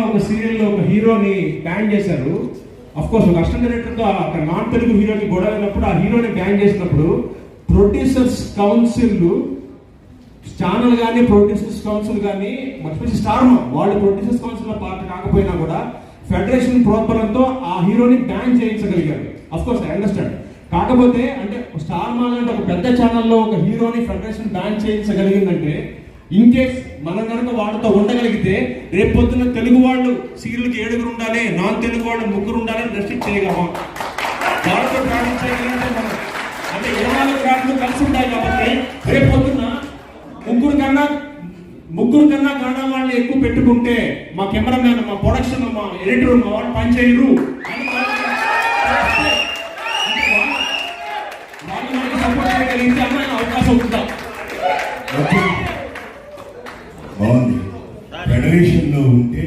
ఒక సీరియల్లో ఒక హీరోని బ్యాన్ చేశారు. అఫ్ కోర్స్ ఒక అసిస్టెంట్ డైరెక్టర్తో అక్కడ నాన్ తెలుగు హీరోకి గొడవ అయినప్పుడు ఆ హీరోని బ్యాన్ చేసినప్పుడు ప్రొడ్యూసర్స్ కౌన్సిల్ ఛానల్ కానీ ప్రొడ్యూసర్స్ కౌన్సిల్ కానీ మర్చిపోయి స్టార్ మా వాళ్ళు ప్రొడ్యూసర్స్ కౌన్సిల్ లో పార్ట్ కాకపోయినా కూడా ఫెడరేషన్ ప్రోత్బలంతో ఆ హీరోని బ్యాన్ చేయించగలిగారు. Of course I understand. కాకపోతే అంటే స్టార్ మా అంటే ఒక పెద్ద ఛానల్లో ఒక హీరోని ఫెడరేషన్ బ్యాన్ చేయించగలిగిందంటే ఇన్ కేస్ మనం కనుక వాళ్ళతో ఉండగలిగితే రేపు పొద్దున్న తెలుగు వాళ్ళు సీరియల్కి 7 ఉండాలి, నాన్ తెలుగు వాళ్ళు 3 ఉండాలని రెస్ట్రిక్ట్ చేయగలమా? వాళ్ళతో ట్రావెల్ చేయగలిగితే మనం అంటే 24 గంటలు కలిసి ఉంటాయి కాబట్టి రేపు పొద్దున్న ముగ్గురు కన్నా కన్నడ వాళ్ళని ఎక్కువ పెట్టుకుంటే మా కెమెరామ్యాన్, మా ప్రొడక్షన్, మా ఎడిటర్, మా వాళ్ళు పని చేయరు అని వాళ్ళు మనకి సపోర్ట్ చేయగలిగితే అన్న అవకాశం ఉందా?